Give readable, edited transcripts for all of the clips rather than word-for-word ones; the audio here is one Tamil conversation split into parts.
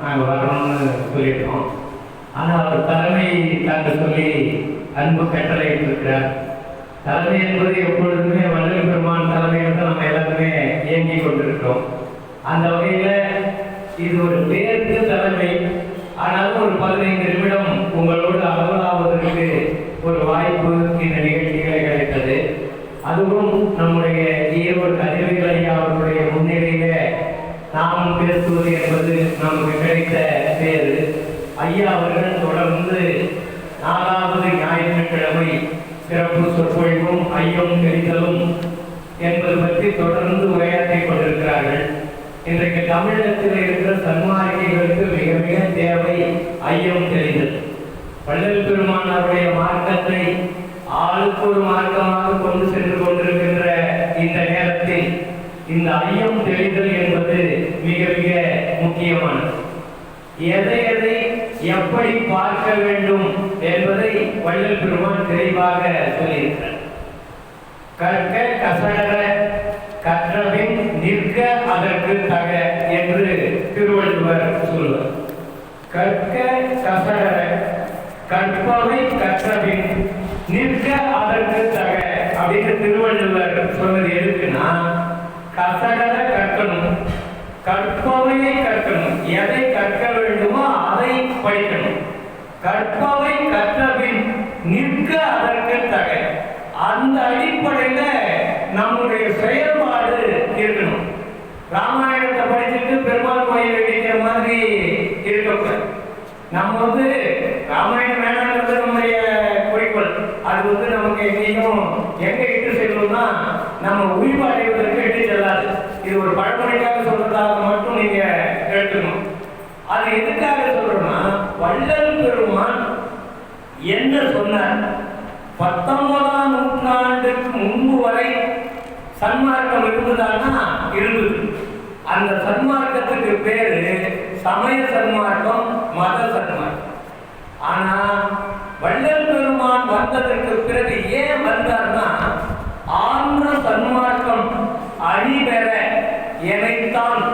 நாங்கள் வரணும்னு சொல்லியிருக்கோம். ஆனால் அவர் தலைமை தாங்க சொல்லி அன்பு கட்டளையிட்டிருக்கிறார். தலைமை என்பது எப்பொழுதுமே வள்ளல் பெருமான் தலைமையில் தான் நம்ம எல்லாருமே இயங்கிக் கொண்டிருக்கிறோம். அந்த வகையில் இது ஒரு பேருக்கு தலைமை. ஆனாலும் ஒரு 15 நிமிடம் உங்களோடு அலுவலாவதற்கு ஒரு வாய்ப்பு இந்த நிகழ்ச்சிகளை கிடைத்தது. அதுவும் நம்முடைய ஈரோடு கதிரவேல் ஐயா அவர்களுடைய முன்னிலையில நாம் பேசுவது என்பது நமக்கு கிடைத்த பேரு. ஐயா அவர்கள் தொடர்ந்து 4வது ஞாயிற்றுக்கிழமை சிறப்பு சொற்பொழிவும் ஐயம் தெரிதலும் என்பது பற்றி தொடர்ந்து உரையாற்றிக் கொண்டிருக்கிறார்கள். இன்றைக்கு தமிழகத்தில் இருக்கிற சன்மார்க்கிகளுக்கு மிக மிக தேவை ஐயம் தெரிதல். வள்ளல் பெருமான் அவருடைய மார்க்கத்தை ஆளுக்கு ஒரு மார்க்கமாக கொண்டு சென்று கொண்டிருக்கின்ற இந்த நேரத்தில் இந்த ஐயம் தெரிதல் என்பது மிக மிக முக்கியமானது. எதை எதை எப்படி பார்க்க வேண்டும் என்பதை வள்ளல் பெருமான் தெளிவாக சொல்லியிருக்கிறார். கற்க கசடர கற்றபின் நிற்க அதற்கு தக என்று திருவள்ளுவர் சொல்வார். கற்க கசடர கற்பவை கற்றபின் நிற்க அதற்கு தக அப்படின்னு திருவள்ளுவர் சொன்னது எதுக்குன்னா, கசடர கற்கணும், கற்பவையை கற்கணும், எதை கற்க வேண்டுமோ அதை படிக்கணும். கற்பவை கற்றபின் நிற்க அதற்கு தக, அந்த அடிப்படையில நம்முடைய செயல்பாடு இருக்கணும். ராமாயணத்தை படிச்சுட்டு பெருமாள் கோயில் இடிக்கிற மாதிரி இருக்கக்கூடாது. நம்ம ராமாயணம் வேணாங்கிறது நம்முடைய குறிக்கோள். அது நமக்கு எங்கேயும் எங்க இட்டு செல்லணும்னா நம்ம உயிர் அடைவதற்கு இட்டு செல்லாது. இது ஒரு பழமொழிக்காக சொல்றதாக மட்டும் நீங்க எடுத்துக்கணும். அது எதுக்காக சொல்றோம்னா, வள்ளல் பெருமான் என்ன சொன்னார்? 19ஆம் நூற்றாண்டுக்கு முன்பு வரை சன்மார்க்கம் இருந்ததானா? இருந்தது. அந்த சன்மார்க்கத்துக்கு பேரு சமய சன்மார்க்கம், மத சன்மார்க்கம். ஆனா வள்ளல் பெருமான் வந்ததற்கு பிறகு ஏன் வந்தார்னா, ஆந்திர சன்மார்க்கம் அழிபெற எனைத்தான்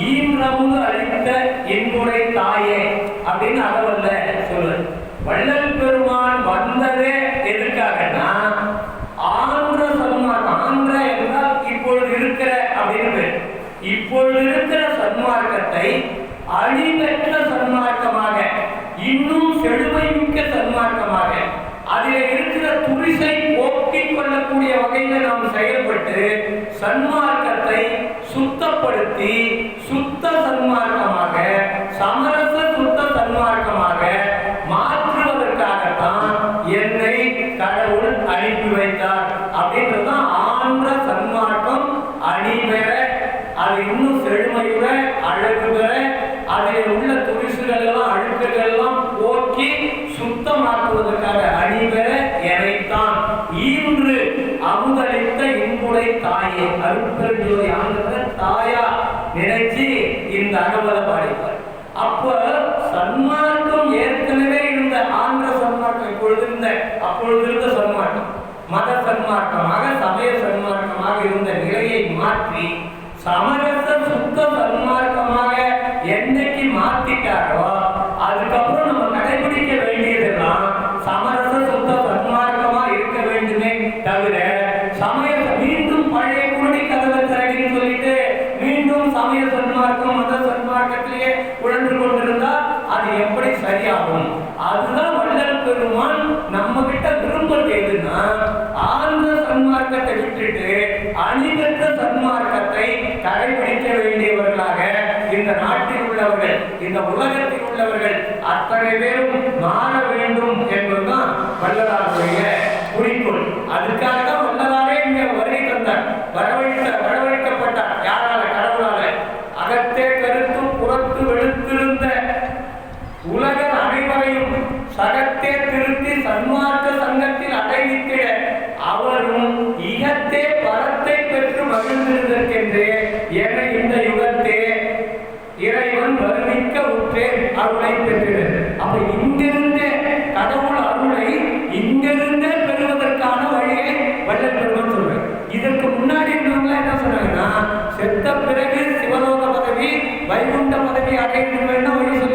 ஈன்றமுது அளித்த என்னுடைய தாயே அப்படின்னு அளவல்ல சொல்ல. வள்ளல் பெருமான் வந்ததே எதுக்காகனா, ஆந்திர சன்மார்க்கம், ஆந்திர என்றால் இப்பொழுது இருக்கிற அப்படின்னு, இப்பொழுது இருக்கிற சன்மார்க்கத்தை அழிபெற்ற சன்மார்க்கமாக, இன்னும் செழுமை மிக்க சன்மார்க்கமாக, அதில் இருக்கிற துரிசை போக்கிக் கொள்ளக்கூடிய வகையில் நாம் செயல்பட்டு சன்மார்க்கத்தை சுத்தப்படுத்தி சுத்த சன்மார்க்கமாக, சமரச சுத்த சன்மார்க்கமாக மாற்றுவதற்காகத்தான் என்னை கடவுள் அனுப்பி வைத்தார். அப்படின்றதுதான் ஆந்திர சன்மார்க்கம் அணிபெற, அது இன்னும் செழுமையுற அழகு பெற, அதில் உள்ள துரிசுகள் எல்லாம் அழுக்குகள் எல்லாம் போக்கி சுத்தமாக்குவதற்காக அணிபெற எனைத்தான் ஈன்று அமுதளித்த இன்புடை தாயே, அருட்பெருஞ்சோதி ஆண்டவர் தாயா நினைச்சு இந்த அகவலை பாடிப்பார். அப்ப சன்மார்க்கம் ஏற்கனவே இருந்த ஆந்திர சன்மார்க்கம், அப்பொழுது இருந்த சன்மார்க்கம் மத சன்மார்க்கமாக, சமய சன்மார்க்கமாக இருந்த நிலையை மாற்றி சமரச சுத்த சன்மார்க்கமாக என்னைக்கு மாத்திட்டாரோ, அதுக்கப்புறம் நம்ம கடைபிடிக்க வேண்டியதெல்லாம் சமரச சுத்த சன்மார்க்கமா இருக்க வேண்டுமே தவிர, சமய மீண்டும் பழைய குருடி கதவை திறகின்னு சொல்லிட்டு மீண்டும் சமய சன்மார்க்கம் மத சன்மார்க்கத்திலேயே உழன்று கொண்டிருந்தா அது எப்படி சரியாகும்? அதுதான் வள்ளல் பெருமான் நம்ம கிட்ட விரும்புறது எதுன்னா, ஆழ்ந்த சன்மார்க்கத்தை விட்டுட்டு அணிபெற்ற சன்மார்க்கத்தை கடைபிடிக்க வேண்டியவர்களாக இந்த நாட்டில் உள்ளவர்கள், இந்த உலகத்தில் உள்ளவர்கள் அத்தனை பேரும் மாற வேண்டும் என்பதுதான் வள்ளலாருடைய குறிக்கோள். அதுக்காக தான் வள்ளலாரே இங்க வருகை தந்தார், வரவழைக்கப்பட்டார். யாரால? கடவுளால. அகத்தே கருத்து புறத்து வெளுத்திருந்த உலகர் அனைவரையும் சகத்தே திருத்தி சன்மார்க்க சங்கத்தில் அடைவித்திட அவரும் இகத்தே பரத்தை பெற்று மகிழ்ந்திருந்தற்கென்றே என இந்த யுகத்தே இறைவன் வருவிக்க உற்றேன் அருளை பெற்றேன். அப்ப இங்கிருந்தே கடவுள் அருளை இங்கிருந்தே பெறுவதற்கான வழியை வள்ளல் பெருமான் சொல்றார். இதற்கு முன்னாடி இருந்தவங்க என்ன சொன்னாங்கன்னா, செத்த பிறகு சிவலோக பதவி வைகுண்ட பதவி அடையணும் வழி சொல்லி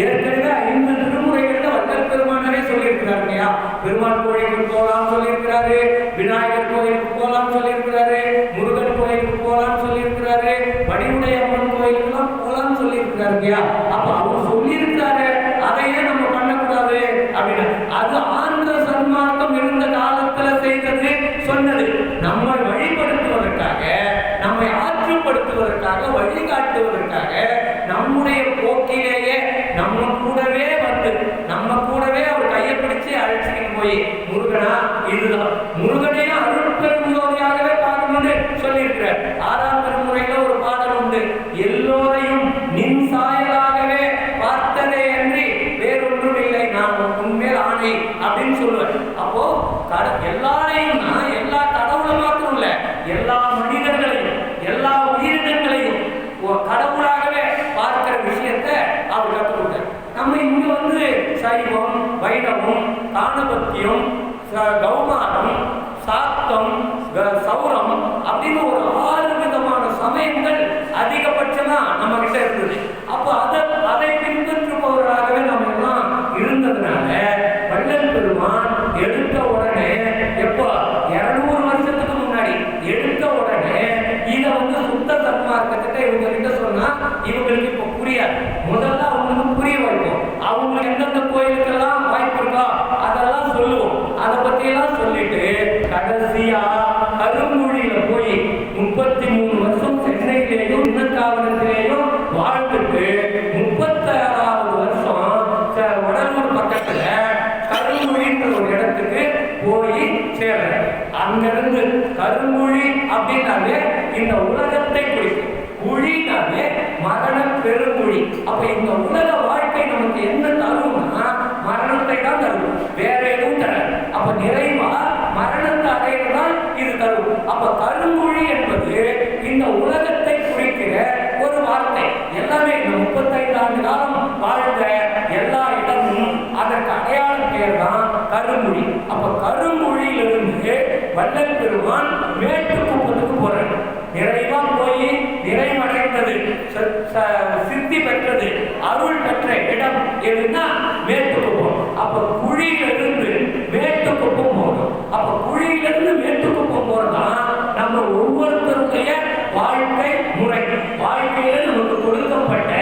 ஏற்கனவே 5 திருமுறைகள்ல வள்ளல் பெருமானே சொல்லியிருக்கிறார் இல்லையா? பெருமாள் கோயிலுக்கு போகலாம் சொல்லியிருக்கிறாரு, விநாயகர் கோயிலுக்கு போகலாம் சொல்லியிருக்கிறாரு, முருகன் கோயிலுக்கு போகலாம் சொல்லியிருக்கிறாரு, வடிவுடை அம்மன் கோயிலுக்குலாம் போகலாம் சொல்லியிருக்கிறாரு இல்லையா? அப்ப அவர் சொல்லியிருக்கிறாரு, அதையே நம்ம பண்ணக்கூடாது அப்படின்னா அது ஆந்திர சன்மார்க்கம் இருந்த காலத்துல செய்தது சொன்னது. நம்மை வழிபடுத்துவதற்காக, நம்மை ஆற்றுப்படுத்துவதற்காக, வழிகாட்டுவதற்காக நம்முடைய போக்கிலேயே நம்ம கூடவே வந்து நம்ம கூடவே அவர் கையை பிடிச்சு அழைச்சிட்டு போய் முருகனா இதுதான் முருகனையும் அருள் பெருஞ்சோதியாகவே பார்க்கணும்னு சொல்லியிருக்கிறார். 6ஆம் திருமுறையில ஒரு பாடல் உண்டு, எல்லோரையும் நின் சாயலாகவே பார்த்ததே அன்றி வேறொன்றும் இல்லை நான் உண்மையில் ஆணை அப்படின்னு சொல்லுவேன். அப்போ எல்லாரையும் எல்லா கடவுளை மாத்திரம் இல்ல, எல்லா மனிதர்களையும் எல்லா உயிரினங்களையும் கடவுளாகவே பார்க்கிற விஷயத்தை அவர் கற்றுக்கிட்டார். நம்ம இங்க வந்து சைவம், வைணவம், தானபத்தியம், கௌமாரம், சாத்தம், சௌரம் அப்படின்னு ஒரு 6 விதமான சமயங்கள் அதிகபட்சமா நம்ம கிட்ட இருந்தது. அப்போ அதை பின்பற்றுபவர்களாகவே நம்ம எல்லாம் இருந்ததுனால வள்ளல் பெருமான் எடுத்த உடனே எப்போ 200 வருஷத்துக்கு முன்னாடி எடுத்த உடனே இதை வந்து சுத்த சன்மார்க்கத்திட்ட இவங்க கிட்ட சொன்னா இவங்களுக்கு இப்ப புரியாது. முதல்ல அவங்களுக்கு புரிய வைப்போம். அவங்களுக்கு எந்தெந்த கோயிலுக்கெல்லாம் வாய்ப்பு இருக்கோ அதெல்லாம் சொல்லுவோம். அதை பத்தி எல்லாம் சொல்லிட்டு கடைசியா கருங்குழியில போய் 33 வருஷம் சென்னையிலேயும் இன்னக்காவலத்திலேயும் வாழ்ந்துட்டு 36வது வருஷம் வடலூர் பக்கத்துல கருங்குழின்ற ஒரு இடத்துக்கு போய் சேர்ற. அங்கிருந்து கருங்குழி அப்படின்னாலே இந்த உலகத்தை குறிக்கும், குழினாலே மரண பெருங்குழி. அப்ப இந்த உலக வாழ்க்கை நமக்கு என்ன தரும்னா மரணத்தை தான் தரும், வேற எதுவும் தராது. அப்ப நிறைவா மரணத்தை அடையதான் இது தரும். அப்ப கருங்குழி என்பது இந்த உலகத்தை குறிக்கிற ஒரு வார்த்தை. எல்லாமே இந்த 35 ஆண்டு காலம் வாழ்ந்த எல்லா இடமும் அதற்கு அடையாள பேர் தான் கருங்குழி. அப்ப கருங்குழியிலிருந்து வள்ளல் பெருமான் மேட்டுக்குப்பத்துக்கு போறாரு. நிறைவா போய் நிறைவடைந்தது, சித்தி பெற்றது, அருள் பெற்ற இடம் எதுனா மேட்டுக்குப்பம். அப்ப குழியிலிருந்து மேட்டுக்குப்பம் போகும். அப்ப குழியிலிருந்து மேட்டுக்குப்பம் போறதுதான் நம்ம ஒவ்வொருத்தருடைய வாழ்க்கை முறை. வாழ்க்கையில நமக்கு கொடுக்கப்பட்ட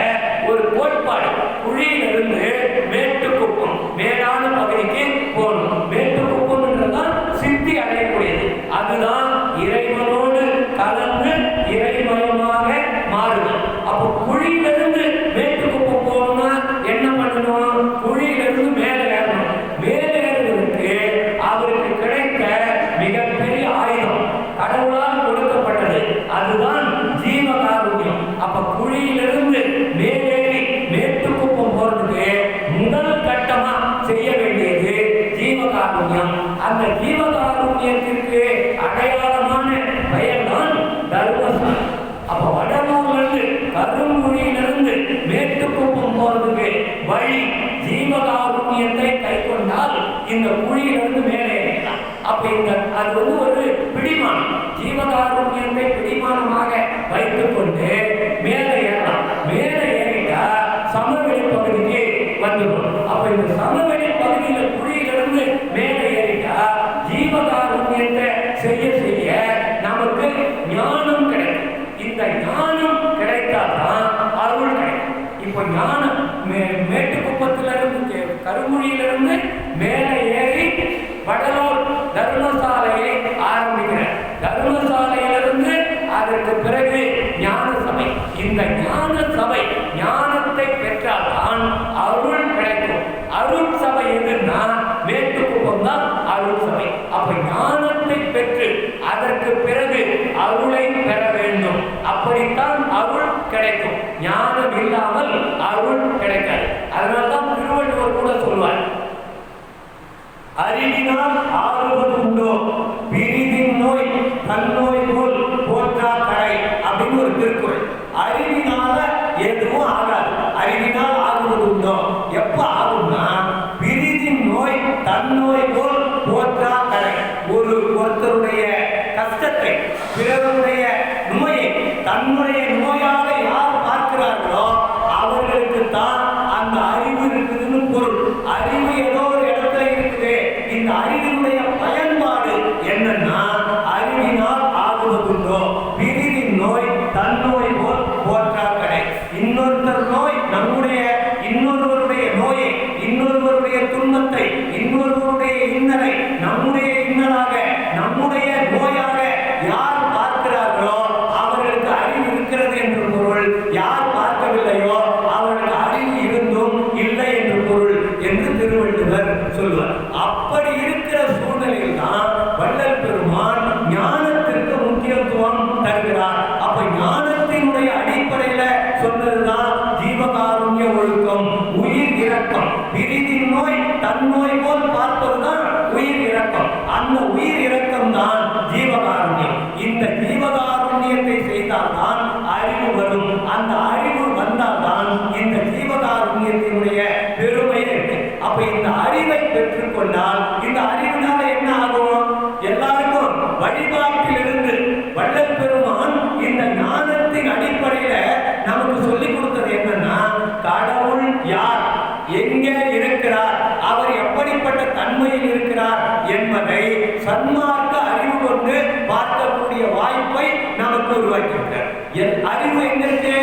ஒரு கோட்பாடு. குழியிலிருந்து மேட்டுக்குப்பம் மேலான பகுதிக்கு போகணும். மேட்டுக்குப்பம்ன்றதுதான் சித்தி அடையக்கூடியது. அதுதான் இறைவனோடு கலந்து இறைமயமாக மாறுதல். அப்போ குழியிலிருந்து மேட்டுக்குப்பம் போகணும்னா என்ன பண்ணணும்? குழியிலிருந்து மேலே ஏறணும். மேலே ஏறுவதற்கு அவருக்கு கிடைத்த மிகப்பெரிய ஆயுதம் கடவுளால் கொடுக்கப்பட்டது. அதுதான் ஜீவகாருண்யம். அப்ப குழியிலிருந்து மேலேறி மேட்டுக்குப்பம் போறதுக்கு முதல் கட்டமா செய்ய வேண்டியது ஜீவகாருண்யம். அந்த ஜீவகாருண்யத்திற்கு அடையாளமான பெயர்தான் தர்மசாலை. அப்ப வடலூர்ல இருந்து கருங்குழியிலிருந்து மேட்டுக்குப்பம் போறதுக்கு வழி ஜீவகாருண்யத்தை கை கொண்டால் இந்த குழியிலிருந்து மேலே ஏறலாம். அப்ப இந்த அது வந்து ஒரு பிடிமானம். ஜீவகாருண்யத்தை பிடிமானமாக வைத்துக் கொண்டு மேலே ஏறலாம். மேலே ஏறிட்டா சமவெளி பகுதிக்கு வந்துடும். அப்ப இந்த சமவெளி பகுதியில குழியிலிருந்து மேலே ஏறிட்டா ஜீவகாருண்யத்தை செய்ய செய்ய நமக்கு ஞானம் கிடைக்கும். இந்த ஞானம் கிடைத்தால்தான் அருள் கிடைக்கும். இப்ப ஞானம் மேட்டுக்குப்பத்திலிருந்து கருங்குழியிலிருந்து மேலே ஏறி வடலூர் தர்மசாலையை ஆரம்பிக்கிறார். தர்மசாலையிலிருந்து அதற்கு பிறகு ஞான சபை. இந்த ஞான சபை ஞானத்தை பெற்றால்தான் அருள் கிடைக்கும். அருள் சபை எதுன்னா மேட்டுக்குப்பம் தான் அருள் சபை. அப்ப ஞானத்தை பெற்று அதற்கு பிறகு அருளை பெற வேண்டும். அப்படித்தான் அருள் கிடைக்கும். ஞானம் இல்லாமல் அருள் கிடைக்காது. அதனால்தான் திருவள்ளுவர் கூட சொல்வார், அறிவினால் ஆறுவது உண்டோ பிரிதின் நோய் தன்னோய் போல் போற்றா கடை அப்படின்னு ஒரு திருக்குறள். அறிவினால எதுவும் ஆகாது. அறிவினால் ஆகுவது உண்டோ எப்ப ஆகும்னா பிரிதின் நோய் தன்னோய் போல் போற்றா கடை. ஒருத்தருடைய கஷ்டத்தை, பிறருடைய நோயை தன்னுடைய நோயாக யார் பார்க்கிறார்களோ அவர்களுக்கு தான் அந்த சொல்லுவார். அப்படி இருக்கிற சூழ்நிலையில் தான் வள்ளல் பெருமான் ஞானத்திற்கு முக்கியத்துவம் தருகிறார். அப்ப ஞானத்தினுடைய அடிப்படையில சொன்னதுதான் ஜீவகாருண்ய ஒழுக்கம், உயிர் இரக்கம். பிரிதின் நோய் தன்னோய் போல் பார்ப்பதுதான் உயிர் இரக்கம். அந்த உயிர் இரக்கம் தான் ஜீவகாருண்யம். இந்த ஜீவகாருண்யத்தை செய்தால்தான் அறிவு வரும். அந்த அறிவு வந்தால்தான் இந்த ஜீவகாருண்யத்தினுடைய பெருமை இருக்கு. அப்ப இந்த அறிவை பெற்றுக்கொண்டால் இந்த அறிவினால என்ன ஆகும்? எல்லாருக்கும் வழிபாட்டிலிருந்து வள்ளல் பெருமான் இந்த ஞானத்தின் அடிப்படையில நமக்கு சொல்லிக் கொடுத்தது என்னன்னா, கடவுள் யார், எங்கே இருக்கிறார், அவர் எப்படிப்பட்ட தன்மையில் இருக்கிறார் என்பதை சன்மார்க்க அறிவு கொண்டு பார்க்கக்கூடிய வாய்ப்பை நமக்கு உருவாக்கியிருக்கிறார். அறிவு எங்க இருக்கு?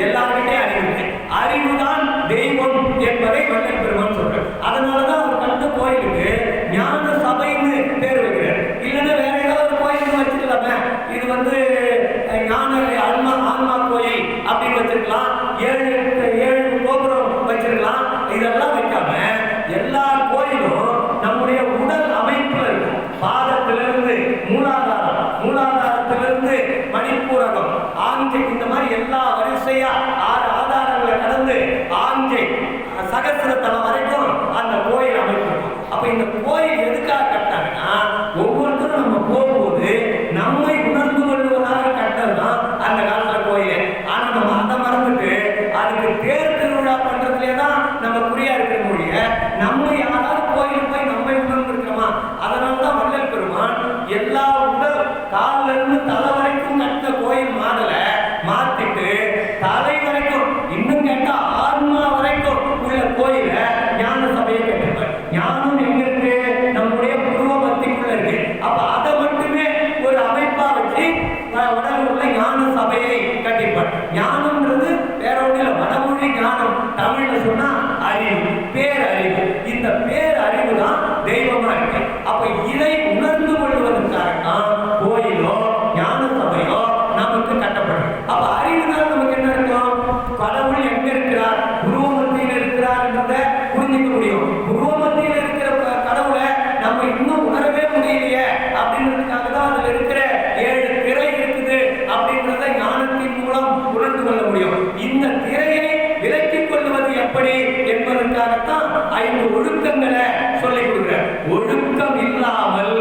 எல்லாருக்கிட்டே அறிவு இருக்கு. அறிவுதான் தெய்வம் என்பதை வள்ளல் பெருமான் சொல்றார். அதனாலதான் அவர் கண்ட கோயிலுக்கு ஞான சபைன்னு பேர் வைக்கிறார். இல்லைன்னா வேற ஏதாவது கோயில் வச்சிருக்கலாமே, இது ஞான ஆன்மா கோயில் அப்படின்னு வச்சிருக்கலாம், ஏழு கோபுரம் வச்சிருக்கலாம். இதெல்லாம் வைக்காம எல்லா கோயிலும் நம்முடைய உடல் அமைப்புல இருக்கும். பாதத்திலிருந்து மூலாதாரம், மூலாதாரத்திலிருந்து மணிப்பூரகம், ஆஞ்சை, இந்த மாதிரி எல்லா வரிசையா 6 ஆதாரங்களை கடந்து ஆஞ்சை சகசிரத்தலம் வரைக்கும் அந்த கோயில் அமைப்பு. அப்ப இந்த கோயில் எதுக்காக கட்டாங்கன்னா, ஒவ்வொருத்தரும் நம்ம போகும்போது நம்மை உணர்ந்து கொள்வதாக கட்டதுதான் அந்த காலத்துல கோயில். ஆனா நம்ம அதை மறந்துட்டு அதுக்கு தேர் திருவிழா பண்றதுலே தான் நம்ம குறியா இருக்கிற மொழிய, நம்ம யாராவது கோயில் போய் நம்மை உணர்ந்து இருக்கிறோமா? அதனாலதான் வள்ளல் பெருமான் எல்லா உடல் காலில் இருந்து தலை வரைக்கும் கட்ட கோயில் மாடலை மாத்திட்டு தலை வரைக்கும், இன்னும் கேட்டா ஆன்மா வரைக்கும் உள்ள கோயில ஞான சபையை கட்டிருப்பார். ஞானம் எங்க இருக்கு? நம்முடைய புருவ மத்திக்குள்ள இருக்கு. அப்ப அதை மட்டுமே ஒரு அமைப்பா வச்சு உடல் உள்ள ஞான சபையை கட்டிருப்பார். ஞானம்ன்றது வேற ஒண்ணு இல்லை, வடமொழி ஞானம். தமிழ்ல சொன்னா அறிவு, பேரறிவு. இந்த பேரறிவு தான் தெய்வமா இருக்கு. அப்ப இதை உணர்ந்து கொள்வதற்காக தான் கோயிலோ ஞான சபையோ நமக்கு கட்டப்படும். அப்ப அறிவுனால் நமக்கு என்ன இருக்கும்? கடவுள் எங்க இருக்கிறார், புருவமத்தியில் இருக்கிறார் என்றதை புரிஞ்சுக்க முடியும். புருவமத்தியில் இருக்கிற கடவுளை நம்ம இன்னும் உணரவே முடியலையே அப்படின்றதுக்காக தான் அதுல இருக்கிற 7 திரை இருக்குது அப்படின்றத ஞானத்தின் மூலம் உணர்ந்து கொள்ள முடியும். இந்த திரையை விலக்கிக் கொள்வது எப்படி என்பதற்காகத்தான் 5 ஒழுக்கங்களை சொல்லிக் கொடுக்கிறார். ஒழுக்கம் இல்லாமல்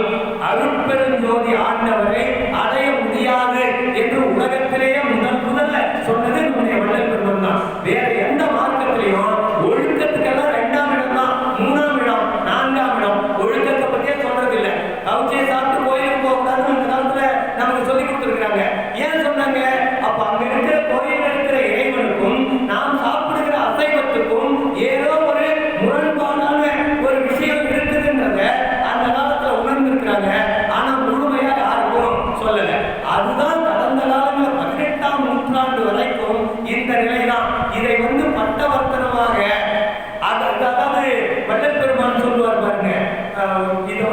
அருட்பெருஞ்சோதி ஆண்டவரை அடைய முடியாது என்று உலகத்திலேயே முதல்ல சொன்னது நம்முடைய வள்ளல் பெருமான் தான். வேற எந்த மார்க்கத்திலையும் ஒழுக்கத்துக்கெல்லாம் 2ஆம் இடம் தான், 3ஆம் இடம், 4ஆம் இடம். ஒழுக்கத்தை பத்தியே சொல்றது இல்லை. கவுச்சியை சாப்பிட்டு கோயிலுக்கு போகக்கூடாதுன்னு அந்த காலத்துல நமக்கு சொல்லி கொடுத்துருக்காங்க. ஏன் சொன்னாங்க? அப்ப அங்க இருக்கிற கோயில் இருக்கிற இறைவனுக்கும் நாம் சாப்பிடுகிற அசைவத்துக்கும் ஏதோ ஒரு முரண்பாடான ஒரு விஷயம் இருக்குதுன்றத அந்த காலத்துல உணர்ந்திருக்கிறாங்க. ஆனா முழுமையா யாருக்கும் சொல்லல. அதுதான் கடந்த காலங்களில் 18ஆம் நூற்றாண்டு வரைக்கும் இந்த நிலைதான். இதை பட்டவர்த்தனமாக அதாவது வள்ளல் பெருமான் சொல்லுவார் பாருங்க. இதை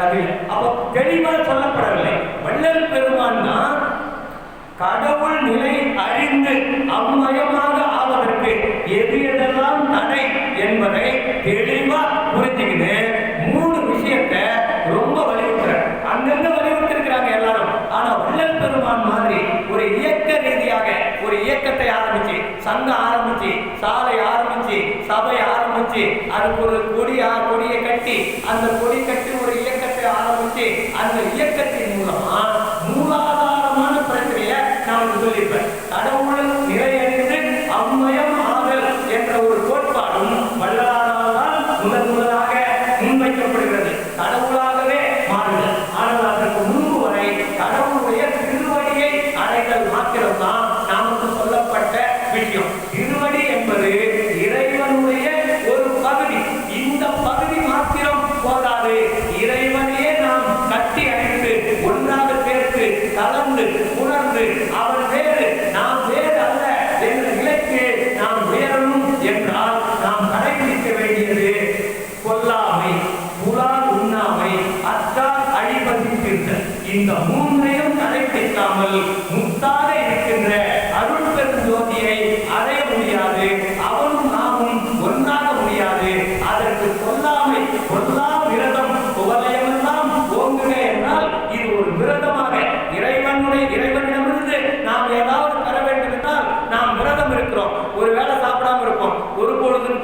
அது அப்ப தெளிவாக சொல்லப்படவில்லை. வள்ளல் பெருமான் தான் கடவுள் நிலை அறிந்து அம்மயமாக ஆவதற்கு எது எதெல்லாம் தடை என்பதை தெளிவா புரிஞ்சுக்கிட்டு 3 விஷயத்தை ரொம்ப வலியுறுத்துறாங்க. அங்கங்க வலியுறுத்திருக்கிறாங்க எல்லாரும். ஆனா வள்ளல் பெருமான் மாதிரி ஒரு இயக்க ரீதியாக ஒரு இயக்கத்தை ஆரம்பிச்சு, சங்கம் ஆரம்பிச்சு, சாலை ஆரம்பிச்சு, சபை ஆரம்பிச்சு, அதுக்கு ஒரு கொடியை கட்டி, அந்த கொடி கட்டி ஒரு இயக்கத்தை ஆரம்பிச்சு, அந்த இயக்கத்தின் மூலமா மூலாதாரமான பிரச்சனையை நான் சொல்லியிருப்பேன். கடவுள் நிறையறிந்து அம்மயம் ஆதல் என்ற ஒரு கோட்பாடும் வள்ளலாரால் முதலாக முன்வைக்கப்படுகிறது. கடவுளாகவே மாறுதல். ஆனால் அதற்கு முன்பு வரை கடவுளுடைய திருவடியை அடைதல் மாத்திரம்தான் நமக்கு சொல்லப்பட்ட விஷயம். திருவடி என்பது இறைவனுடைய ஒரு பகுதி. இந்த பகுதி மாத்திரம் போதாது. இறைவனையே நாம் கட்டி அணைத்து ஒன்றாக சேர்த்து கலந்து உணர்ந்து அவர் வேறு நாம் வேறு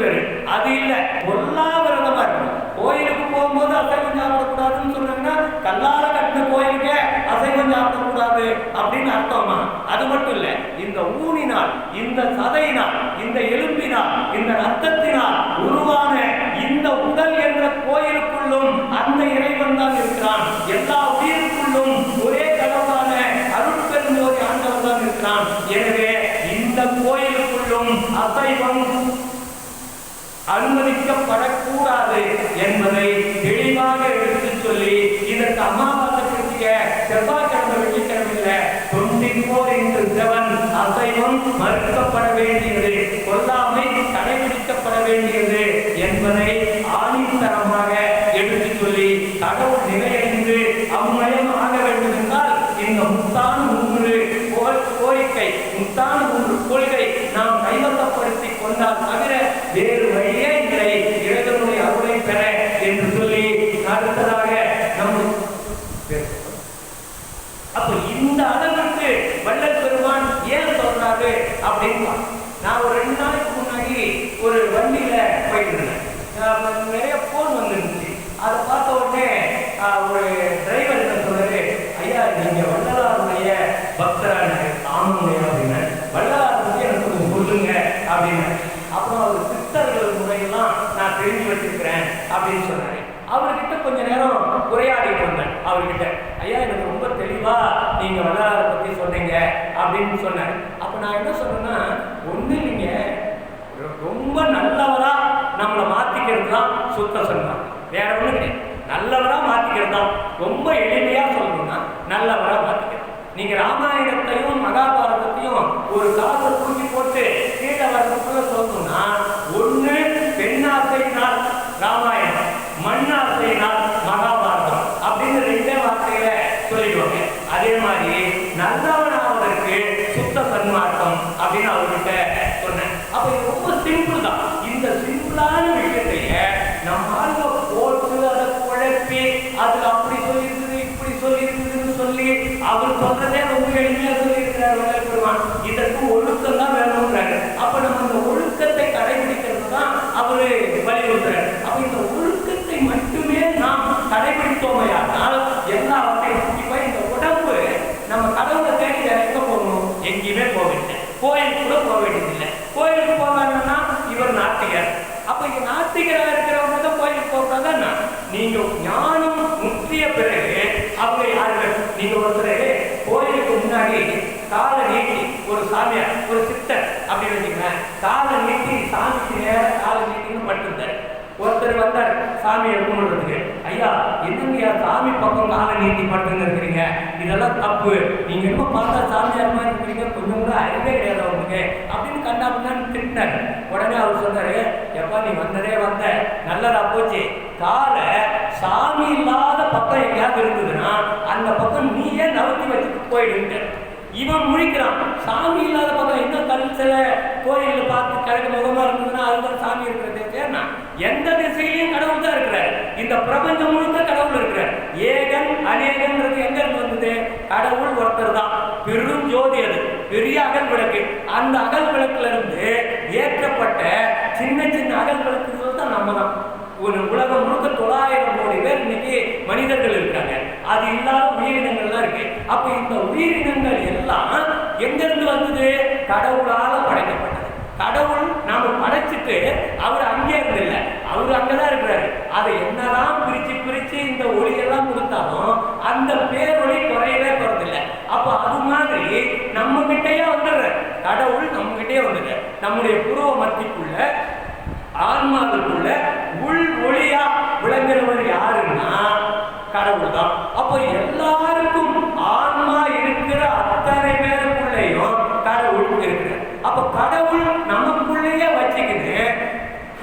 பேரு. அது இல்ல, எல்லா விரதமா இருக்கும். கோயிலுக்கு போகும்போது அசைவம் சாப்பிடக்கூடாதுன்னு சொன்னாங்கன்னா கல்லால கட்டின கோயிலுக்கே அசைவம் சாப்பிடக்கூடாது அப்படின்னு அர்த்தமா? அது மட்டும் இல்ல, இந்த ஊனினால், இந்த சதையினால், இந்த எலும்பினால், இந்த ரத்தத்தினால் உருவான இந்த உடல் என்ற கோயிலுக்குள்ளும் அந்த இறைவன் தான் இருக்கிறான். எல்லா உயிருக்குள்ளும் ஒரே கடவுளான அருட்பெருஞ்சோதி ஆண்டவன் தான் இருக்கிறான். எனவே இந்த கோயிலுக்குள்ளும் அசைவம் அனுமதிக்கப்படக்கூடாது என்பதை தெளிவாக எடுத்து சொல்லி, இதற்கு அமாவாசை கிருத்திகை செவ்வாய்க்கிழமை வெள்ளிக்கிழமையில 24/7 அசைவம் மறுக்கப்பட வேண்டியது, கொல்லாமை கடைபிடிக்கப்பட வேண்டியது என்பதை ஆணித்தரமாக எடுத்து சொல்லி, கடவுள் நிலையறிந்து அம்மயம் ஆக வேண்டும் என்றால் இந்த முத்தான 3 கோரிக்கை, முத்தான 3 கொள்கை நாம் கைவசப்படுத்திக் கொண்டால் தவிர வேறு வழியே இல்லை இறைவனுடைய அருளை பெற என்று சொல்லி, அடுத்ததாக அப்ப இந்த அளவுக்கு வள்ளல் பெருமான் ஏன் சொல்றாரு அப்படின்னு, நான் ஒரு 2 நாளைக்கு முன்னாடி ஒரு வண்டியில போயிட்டு இருந்தேன். நிறைய போன் வந்துருந்துச்சு. அதை பார்த்த உடனே ஒரு டிரைவர் என்ன சொல்றாரு, ஐயா நீங்க வள்ளலாருடைய பக்தரான ஆமாங்க அப்படின்னு, வள்ளலார் பத்தி எனக்கு கொஞ்சம் சொல்லுங்க அப்படின்னு. அப்புறம் அவர் சித்தர்கள் முறையெல்லாம் நான் தெரிஞ்சு வச்சிருக்கிறேன் அப்படின்னு சொன்னாரு. அவர்கிட்ட கொஞ்ச நேரம் உரையாடிட்டு வந்தேன். அவர்கிட்ட, ஐயா எனக்கு ரொம்ப தெளிவா நீங்க வள்ளலாரை பத்தி சொன்னீங்க அப்படின்னு சொன்னாரு. அப்ப நான் என்ன சொன்னேன்னா, ஒண்ணு நீங்க ரொம்ப நல்லவரா நம்மளை மாத்திக்கிறது தான் சுத்த சொன்னாங்க, வேற ஒண்ணு கிடையாது. நல்லவரா மாத்திக்கிறது தான், ரொம்ப எளிமையா சொல்லணும்னா நல்லவரா மாத்திக்கிறது. நீங்க ராமாயணத்தையும் மகாபாரதத்தையும் ஒரு காசை தூக்கி போட்டு கீழே வரதுக்குள்ள சொல்லணும்னா, ஒண்ணு பெண்ணாசையினால் ராமாயணம், மண்ணாசையினால் மகாபாரதம் அப்படின்னு 2 வார்த்தையில சொல்லிடுவாங்க. அதே மாதிரி நல்லவனாவதற்கு சுத்த சன்மார்க்கம் அப்படின்னு அவர்கிட்ட சொன்னேன். அப்ப இது ரொம்ப சிம்பிள் தான். இந்த சிம்பிளான விஷயத்தைய நம்ம ஆளுங்க போட்டு அதை குழப்பி அதுல அப்படி சொல்லியிருக்குது இப்படி சொல்லியிருக்குதுன்னு சொல்லி அவர் சொல்றதே ரொம்ப எளிமையா சொல்லியிருக்கிறார் வள்ளல் பெருமான். இதற்கு ஒழுக்கம் தான் வேணும்ன்றாரு. அப்ப நம்ம இந்த ஒழுக்கத்தை கடைபிடிக்கிறது தான் அவரு வலியுறுத்துறாரு. அப்ப இந்த ஒழுக்கத்தை மட்டுமே நாம் கடைபிடித்தோமையானால் எல்லாவற்றையும் போய் இந்த உடம்பு நம்ம கடவுளை தேடி எங்க போகணும், எங்கேயுமே போகவில்லை. கோயிலுக்கு கூட போக வேண்டியதில்லை. கோயிலுக்கு போவாங்கன்னா இவர் நாத்திகர். அப்ப இங்க நாத்திகரா இருக்கிறவங்க தான் கோயிலுக்கு போகிறதா? நீங்க ஞானம் முற்றிய பிறகு அவங்க யாரு? நீங்க ஒருத்தர் கோயிலுக்கு முன்னாடி காலை நீட்டி, ஒரு சாமியார் ஒரு சித்தர் அப்படின்னு வச்சுக்கிறேன், காலை நீட்டி சாமிக்கு நேரம் காலை நீட்டின்னு பட்டுருந்தார். ஒருத்தர் வந்தார் சாமியை கும்பிடுறதுக்கு, ஐயா என்னங்கய்யா சாமி பக்கம் காலை நீட்டி பட்டுன்னு இருக்கிறீங்க, இதெல்லாம் தப்பு, நீங்க எப்ப பார்த்தா சாமியார் மாதிரி இருக்கிறீங்க, கொஞ்சம் கூட அறிவே கிடையாது அவங்களுக்கு அப்படின்னு கண்டாபுன்னு திட்டினார். உடனே அவர் சொன்னாரு, எப்பா நீ வந்ததே வந்த நல்லதா போச்சு, காலை சாமி இல்லாத பக்கம் எங்கேயாவது இருக்குதுன்னா அந்த பக்கம் நீயே நவுத்தி வச்சுட்டு போயிடுங்க. இவன் முழிக்கிறான், சாமி இல்லாத பக்கம் என்ன கல் சில கோயிலில் பார்த்து கிழக்கு முகமா இருந்ததுன்னா அதுதான் சாமி இருக்கிறது. எந்த திசையிலையும் கடவுள் தான் இருக்கிறார். இந்த பிரபஞ்சம் முழுக்க கடவுள் இருக்கிறார். ஏகன் அநேகன்றது எங்க இருந்து வந்தது? கடவுள் ஒருத்தர் தான், பெரும் ஜோதி, அது பெரிய அகல் விளக்கு. அந்த அகல் விளக்குல இருந்து ஏற்றப்பட்ட சின்ன சின்ன அகல் விளக்குகள் தான் நம்ம தான். உலகம் முழுக்க 900 கோடி பேர் இன்னைக்கு மனிதர்கள் இருக்காங்க. அது இல்லாத உயிரினங்கள்லாம் இருக்கு. அப்ப இந்த உயிரினங்கள் எல்லாம் எங்கிருந்து வந்தது? கடவுளால படைக்கப்பட்டது. கடவுள் நாம படைச்சிட்டு அவர் அங்கே இருந்து இல்லை, அவர் அங்கதான் இருக்கிறாரு. அதை என்னதான் பிரிச்சு பிரிச்சு இந்த ஒளியெல்லாம் கொடுத்தாலும் அந்த பேரொளி குறையவே போறதில்லை. அப்ப அது மாதிரி நம்ம கிட்டேயே வந்துடுற கடவுள், நம்ம கிட்டே வந்துடுற நம்முடைய புருவ மத்திக்குள்ள ஆன்மாவுக்குள்ள உள் ஒளியா விளங்குறவர் யாருன்னா கடவுள் தான். அப்போ எல்லாருக்கும் ஆன்மா இருக்கிற அத்தனை பேருக்குள்ளேயும் கடவுள் இருக்கிறார். அப்ப கடவுள் நமக்குள்ளேயே வச்சுக்கிட்டு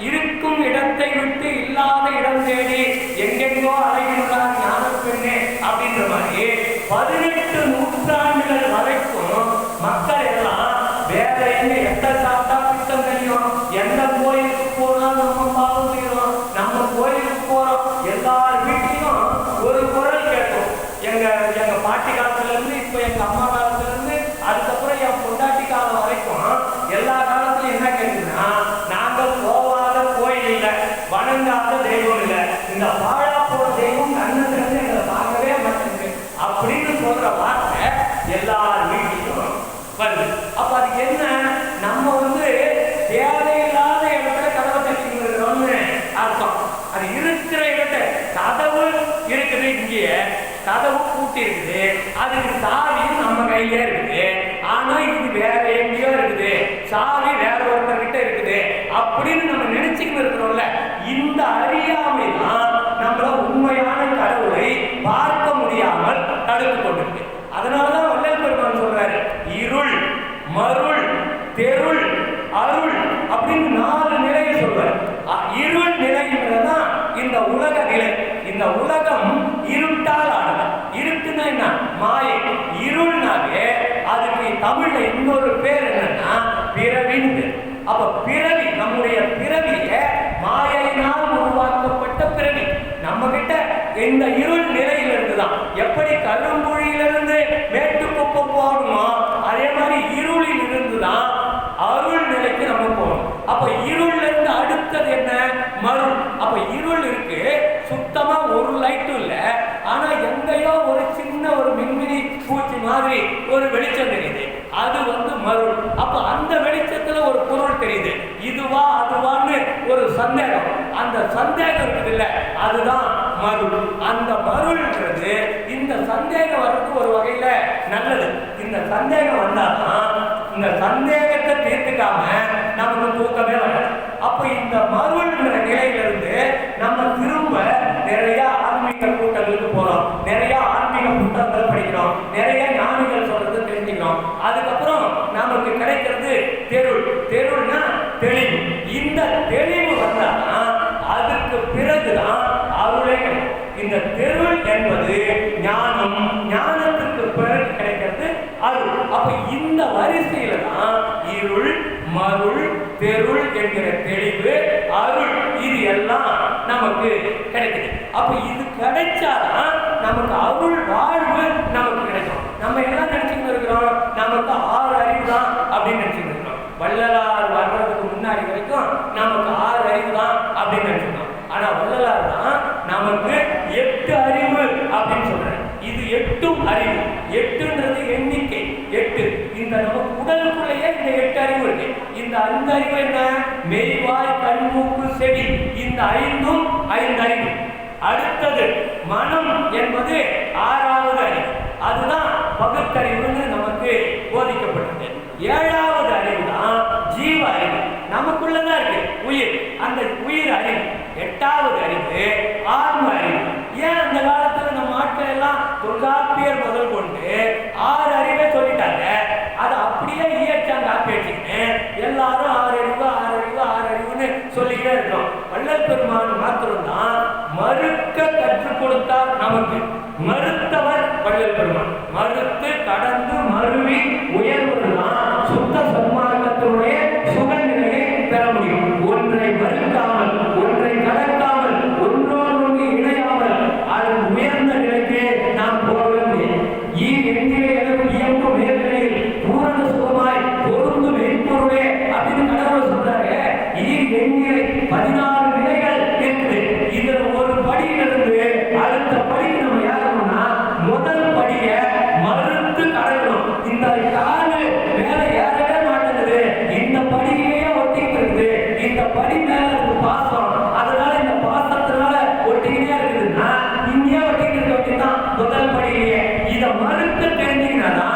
இருக்கும் இடத்தை விட்டு இல்லாத இடம் தேடி எங்கெங்கோ அலைகிறார் ஞான பெண்ணே அப்படின்ற மாதிரி 18 நூற்றாண்டுகள் வரைக்கும் மக்கள் எல்லாம் வேற எங்க எந்த சாப்பிட்டா பித்தம் தெரியும், எந்த கோயிலுக்கு போனாலும் நம்ம பாவம் செய்யறோம், நம்ம கோயிலுக்கு போறோம், எல்லார் வீட்லையும் ஒரு குரல் கேட்கும். எங்க பாட்டி காலத்துல இருந்து இப்ப எங்க அம்மா காலத்துல இருந்து அதுக்கப்புறம் என் பொண்டாட்டி காலம் வரைக்கும் எல்லா காலத்துலயும் என்ன கேட்குதுன்னா, நாங்கள் போவாத அர்த்தம். அது இருக்கிற இடத்தை கதவு இருக்குது, இங்கே கதவு பூட்டி இருக்குது, அதுக்கு சாவியும் நம்ம கையிலே இருக்குது. ஆனா இது வேற எங்கேயோ இருக்குது, சாவி வேற ஒருத்தர்கிட்ட இருக்குது அப்படின்னு நம்ம நினைச்சுக்கிட்டு இருக்கிறோம்ல. இந்த அறியாமை தான் நம்மள உண்மையான கடவுளை பார்க்க முடியாமல் தடுத்து கொண்டிருக்கு. அதனாலதான் வள்ளல் பெருமான் சொல்றாரு, இருள், மருள், தெருள், அருள் அப்படின்னு 4 நிலையை சொல்றாரு. இருள் நிலைன்றதுதான் இந்த உலக நிலை. இந்த உலகம் இருட்டால் ஆனது. இருட்டுன்னா என்ன? மாயை. இருள்னாவே அதுக்கு தமிழ்ல இன்னொரு பேர் என்னன்னா பிறவின்னு. அப்ப பிறவி, நம்முடைய பிறவிய மாயையினால் உருவாக்கப்பட்ட பிறவி நம்ம கிட்ட இந்த இருள் நிலையில இருந்துதான். எப்படி கரும்புழியிலிருந்து மேட்டுக்குப்பம் போகணுமோ அதே மாதிரி இருளில் இருந்துதான் அருள் நிலைக்கு நம்ம போகணும். அப்ப இருள்ல இருந்து அடுத்தது என்ன? மருள். அப்ப இருள் இருக்கு, சுத்தமா ஒரு லைட்டும் இல்ல, ஆனா எங்கேயோ ஒரு சின்ன ஒரு மின்மினி பூச்சி மாதிரி ஒரு வெளிச்சம் தெரியுது, அது மருள். அப்ப அந்த வெளிச்சத்துல ஒரு பொருள் தெரியுது, இதுவா அதுவான்னு ஒரு சந்தேகம். அந்த சந்தேகம் இருக்குது இல்ல, அதுதான் மருள். அந்த மருள்ன்றது இந்த சந்தேகம் வர்றது ஒரு வகையில நல்லது. இந்த சந்தேகம் வந்தாதான் இந்த சந்தேகத்தை தீர்த்துக்காம நமக்கு தூக்கமே வராது. அப்ப இந்த மருள்ன்ற நிலையிலிருந்து நம்ம திரும்ப நிறைய ஆன்மீக கூட்டங்களுக்கு போறோம், நிறைய ஆன்மீக புத்தகங்கள் படிக்கிறோம், நிறைய ஞானிகள் சொல்றது தெரிஞ்சுக்கிறோம். அதுக்கப்புறம் நமக்கு கிடைக்கிறது தெருள். தெருள்னா தெளிவு. இந்த தெளிவு வந்தாதான் அதுக்கு பிறகுதான் அருளே. இந்த தெருள் என்பது ஞானம், ஞானத்துக்கு பிறகு கிடைக்கிறது அருள். அப்ப இந்த வரிசையில தான் இருள், மருள், தெருள் என்கிற தெளிவு, அருள், இது எல்லாம் நமக்கு கிடைக்குது. அப்ப இது கிடைச்சாதான் நமக்கு அருள் வாழ்வு நமக்கு கிடைக்கும். நம்ம எல்லாம் நினைச்சுட்டு இருக்கிறோம், நமக்கு 6 அறிவு தான் அப்படின்னு நினைச்சுட்டு இருக்கிறோம். வள்ளலார் வர்றதுக்கு முன்னாடி வரைக்கும் நமக்கு 6 அறிவு தான் அப்படின்னு நினைச்சிருக்கோம். ஆனா வள்ளலார் தான் நமக்கு 8 அறிவு அப்படின்னு சொல்றாரு. இது 8ம் அறிவு. 8ன்றது எண்ணிக்கை 8. இந்த நம்ம உடலுக்குள்ளேயே இந்த 8 அறிவு இருக்கு. இந்த 5 அறிவு என்ன? மெய்வாய், கண், மூக்கு, செவி. இந்த 5ம் 5 அறிவு. அடுத்தது மனம் என்பது 6வது அறிவு. அதுதான் பகுத்தறிவுன்னு நமக்கு போதிக்கப்பட்டது. 7வது அறிவு தான் ஜீவ அறிவு, நமக்குள்ளதான் இருக்கு உயிர், அந்த உயிர் அறிவு. 8வது அறிவு ஆன்ம அறிவு. ஏன் அந்த காலத்துல நம்ம ஆட்கள் எல்லாம் தொல்காப்பியர் முதல் கொண்டு 6 அறிவை சொல்லிட்டாங்க, அதை அப்படியே இயற்றாங்க. ஆப்பிட்டு எல்லாரும் 6 அறிவு 6 அறிவு 6 அறிவுன்னு சொல்லிக்கிட்டே இருக்கோம். வள்ளல் பெருமான் மாத்திரம்தான் மறுக்க கற்றுக் கொடுத்தார் நமக்கு. மறுத்தவர் வள்ளல் பெருமான். மறுத்து கடந்து மறுவி உயர்வதுதான் சுத்த சன்மார்க்கத்தினுடைய சுகநிலையை பெற முடியும். ஒன்றை மறுக்காமல், ஒன்றை கடக்காமல், ஒன்றோடு இணையாமல் அது உயர்ந்த நிலைக்கு நாம் போகவே முடியும். என்கிற இயங்கும் மேல்நிலையில் பூரண சுகமாய் பொருந்து மெய்ப்பொருளே அப்படின்னு கடவுள் சொல்றாரு. என்கிற 14 நிலைகள் இருக்குது. இதுல ஒரு படியிலிருந்து அடுத்த படிக்கு நம்ம ஏறணும்னா முதல் படிய மறுத்து கடக்கணும். இந்த காலு மேல ஏறவே மாட்டேங்குது, இந்த படியிலேயே ஒட்டிக்கிட்டு இருக்குது. இந்த படி மேல இருக்கு பாசம், அதனால இந்த பாசத்தினால ஒட்டிக்கிட்டே இருக்குதுன்னா இங்கே ஒட்டிக்கிட்டு ஒட்டிதான் முதல் படியிலேயே. இதை மறுத்து தெரிஞ்சுக்கினா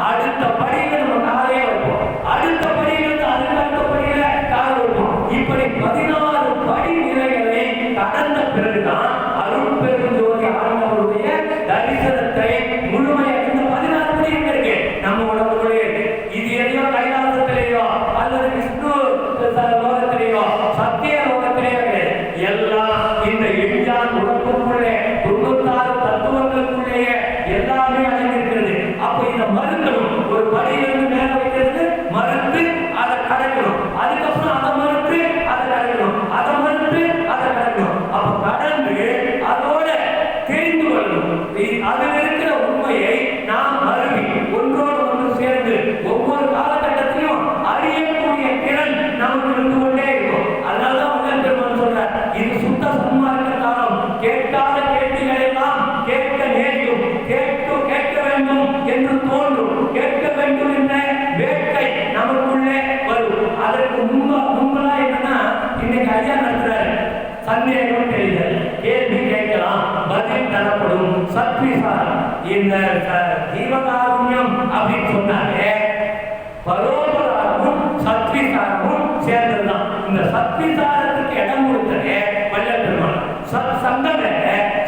அடுத்த படியில நம்ம காலையே வைப்போம், அடுத்த படியிலிருந்து அடுத்த படியில காலை வைப்போம். இப்படி 14 படி நிலைகளை கடந்த பிறகுதான் அருள் பெருஞ்சோதி ஆண்டவருடைய தரிசனத்தை முழுமையாக இந்த 14 படி இருக்கு நம்ம உடம்புக்குள்ளே இருக்கு. இது எதையோ கைலாசத்திலேயோ அல்லது விஷ்ணு லோகத்திலேயோ சத்திய லோகத்திலேயோ எல்லாம் இந்த எஞ்சான் உடம்புக்குள்ளே 96 தத்துவங்களுக்குள்ளேயே எல்லாமே அடங்கியிருக்கிறது. அப்ப இதை மறுக்கணும். ஒரு படியிலிருந்து மேல வைக்கிறது மறுத்து அதை கடக்கணும், அதுக்கப்புறம் அதை மறுத்து அதை கடக்கணும், அதை மறுத்து அதை கடக்கணும். அப்ப கடந்து அதோட தெரிந்து கொள்ளணும். அதில் இருக்கிற உண்மையை நாம் மறுவி ஒன்றோடு ஒன்று சேர்ந்து ஒவ்வொரு காலகட்டத்திலும் அறியக்கூடிய திறன் நமக்கு இருந்து கொண்டே இருக்கும். அதனாலதான் வள்ளல் பெருமான் சொல்றார், இது சுத்த சன்மார்க்க காலம். கேட்காத கேள்விகள் எல்லாம் கேட்க நேரிடும், கேட்க வேண்டும் என்று தோன்றும், கேட்க வேண்டும் என்ற வேட்கை நமக்குள்ளே வரும். அதற்கு முன்பா என்னன்னா இன்னைக்கு ஐயா நடத்துறாரு சந்தேகம் தெரிதல், கேள்வி கேட்கலாம், பதில் தரப்படும். சத்விசாரம், இந்த ஜீவகாருண்யம் அப்படின்னு சொன்னாலே பரோபகாரமும் சத்விசாரமும் சேர்ந்ததுதான். இந்த சத்விசாரத்துக்கு இடம் கொடுத்ததே வள்ளல் பெருமான். சத் சங்கமே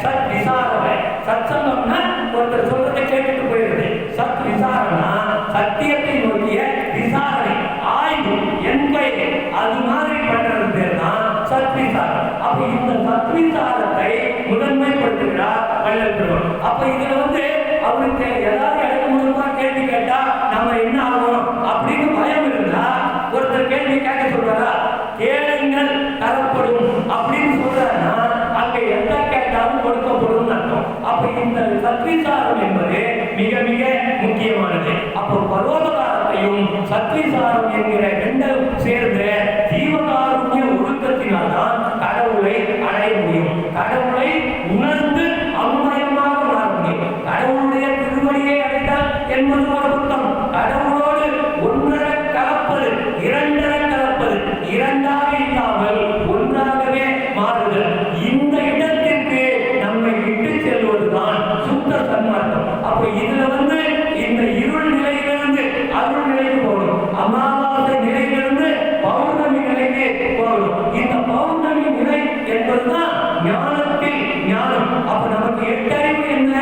சத் விசாரமே. சத் சங்கம்னா ஒருத்தர் சொல்றதை கேட்டுட்டு போயிடுது. சத் விசாரம்னா சத்தியத்தை நோக்கிய விசாரணை, ஆய்வு, என்கொயரி, அது மாதிரி பண்றது பேர் தான் சத் விசாரம். அப்ப இந்த சத் விசாரத்தை முதன்மைப்படுத்துகிறார் வள்ளல் பெருமான். அப்ப இதுல அவருக்கு ஏதாவது இடத்து மூலமா கேள்வி கேட்டா நம்ம என்ன ஆகும் அப்படின்னு பயம் இருந்தா ஒருத்தர் கேள்வி கேட்க சொல்றாரா, கேளுங்கள் தரப்படும் அப்படின்னு சொல்றாருன்னா அங்க எந்த கேட்டாலும் கொடுக்கப்படும் அர்த்தம். அப்ப இந்த சத்விசாரம் என்பது மிக மிக முக்கியமானது. அப்போ பரோபகாரத்தையும் சத்விசாரம் என்கிற ரெண்டும் சேர்ந்து ஜீவகாருண்ய ஒழுக்கத்தினால்தான் கடவுளை அடைய முடியும். கடவுளை உணர்ந்து அம்மயமாக மாற முடியும். கடவுளுடைய திருவடியை அடைந்தால் என்பது ஒரு புத்தம். கடவுளோடு ஒன்றரை கலப்பது, இரண்டரை கலப்பது, இரண்டாக இல்லாமல் ஒன்றாகவே மாறுதல். இந்த இடத்திற்கு நம்மை விட்டு செல்வதுதான் சுத்த சன்மார்க்கம். அப்ப இதுல இந்த இருள் நிலையிலிருந்து அருள் நிலைக்கு போகணும், அமாவாசை நிலையிலிருந்து பௌர்ணமி நிலைக்கு போகணும். இந்த பௌர்ணமி நிலை என்பதுதான் ஞானத்தில் ஞானம். அப்ப நமக்கு 8 அறிவு என்ன?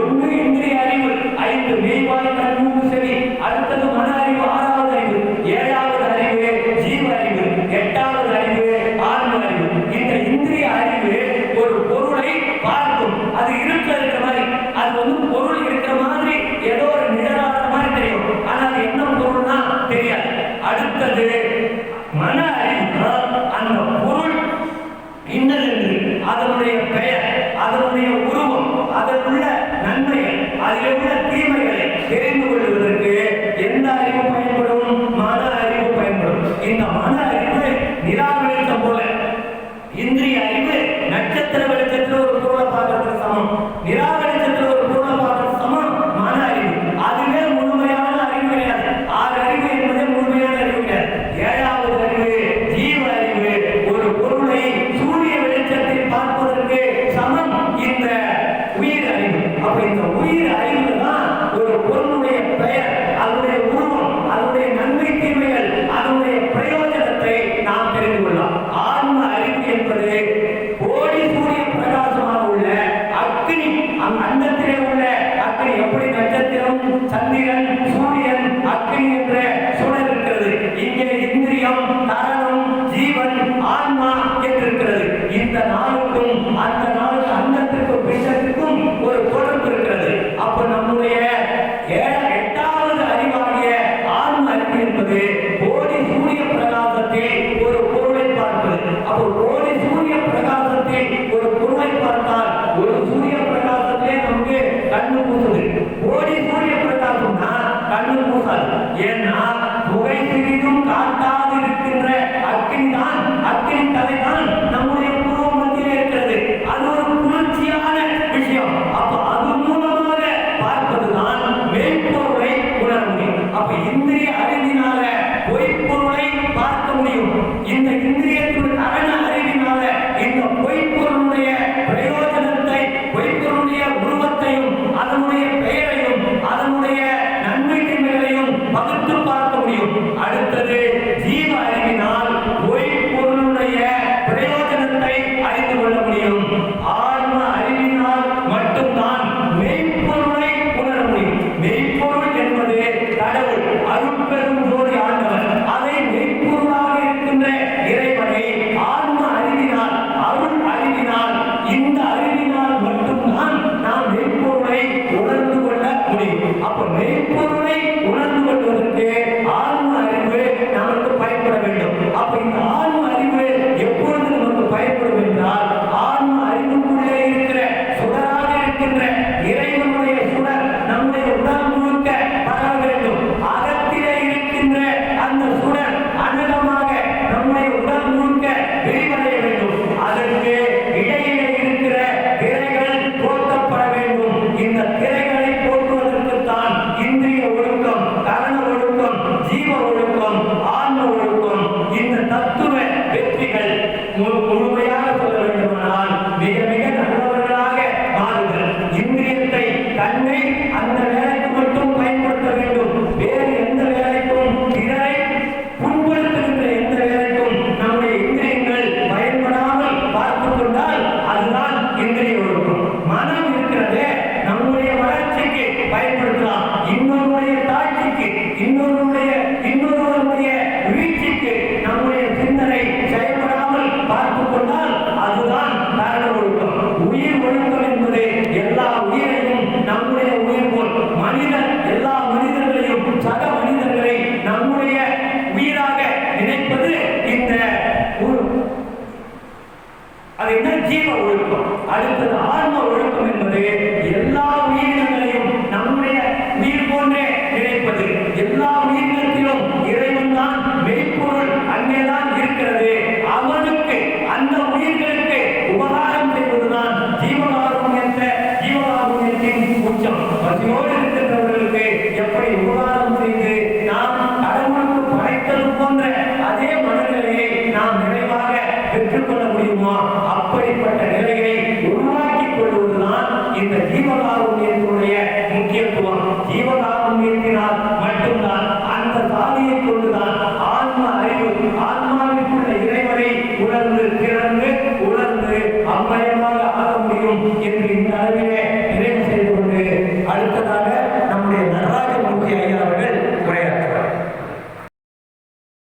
1 இந்திரிய அறிவு, 5 மெய்வாய் கண் மூக்கு செவி, அடுத்தது மன அறிவு, 6வது அறிவு, 7வது அறிவு ஜீவ அறிவு, 8வது அறிவு ஆன்ம அறிவு. இந்த இந்திரிய அறிவு ஒரு பொருளை பார்க்கும். அது இருக்கிற மாதிரி, அது பொருள் இருக்கிற மாதிரி ஏதோ ஒரு நிழலாடுற மாதிரி தெரியும். ஆனா அது என்ன பொருள்னா தெரியாது. அடுத்தது மன அறிவு. அந்த பொருள் இன்னதென்று அதனுடைய பெயர், அதனுடைய உருவம், அதனுள்ள நன்மைகள், அதில் உள்ள தீமைகளை தெரிந்து கொள்வதற்கு எந்த அறிவு பயன்படும்? மன அறிவு பயன்படும். இந்த மன அறிவு நிலா வெளிச்சம் போல, இந்திரிய அறிவு நட்சத்திர வெளிச்சத்தில் ஒரு பொருளை பார்க்கறதுக்கு சமம், நிலா வெளிச்சத்தில் ஒரு பொருளை பார்க்கறதுக்கு சமம் மன அறிவு. அதுவே முழுமையான அறிவு கிடையாது. 6 அறிவு என்பதே முழுமையான அறிவு கிடையாது. 7வது அறிவு ஜீவ அறிவு. ஒரு பொருளை சூரிய வெளிச்சத்தில் பார்ப்பதற்கு சமம் இந்த உயிர் அறிவு. அப்ப இந்த உயிர் அறிவு தான் ஒரு பொருளுடைய பெயர், அதனுடைய உருவம், அதனுடைய நன்மை தீமைகள், அதனுடைய பிரயோஜனத்தை நாம் தெரிந்து கொள்ளலாம். ஆன்ம அறிவு என்பது கோடி சூரிய பிரகாசமாக உள்ள அக்னி, அண்டத்திலே உள்ள அக்னி. எப்படி நட்சத்திரம், சந்திரன், சூரியன், அக்னி என்ற சுடர் இருக்கிறது. இங்கே இந்திரியம், தரணம், ஜீவன், ஆன்மா என்று இருக்கிறது. இந்த நாளுக்கும் அந்த நாளுக்கு அண்டத்திற்கும் பிண்டத்திற்கும் ஒரு தொடர்பு இருக்கிறது. அப்ப நம்முடைய 8வது அறிவாகிய ஆன்ம அறிவு என்பது கோடி சூரிய பிரகாசத்தில் ஒரு பொருளை பார்ப்பது. அப்போ கோடி சூரிய பிரகாசத்தில் ஒரு பொருளை பார்த்தால் ஒரு சூரிய பிரகாசத்திலே நமக்கு கண்ணு பூசுது. கோடி சூரிய பிரகாசம்னா கண்ணு பூசாது. ஏன்னா புகை சிறிதும் காட்டாது இருக்கின்ற அது என்ன? ஜீவ ஒழுக்கம். அடுத்தது ஆன்ம ஒழுக்கம் என்பது எல்லா உயிரினங்களையும் நம்முடைய உயிர் போன்றே நினைப்பது. எல்லா உயிரினத்திலும் இறைவன் தான் மெய்ப்பொருள், அங்கேதான் இருக்கிறது. அவனுக்கு, அந்த உயிர்களுக்கு உபகாரம் செய்வதுதான் ஜீவகாருண்யத்தின் உச்சம். பசியோடு இருக்கின்றவர்களுக்கு எப்படி உபகாரம் செய்து நாம் கடவுளுக்கு படைத்தது போன்ற அதே மனநிலையை நாம் நிறைவாக பெற்றுக்கொள்ள முடியுமா? அப்படிப்பட்ட நிலையை உருவாக்கிக் கொள்வதுதான் இந்த ஜீவகாருண்யத்தினுடைய முக்கியத்துவம்.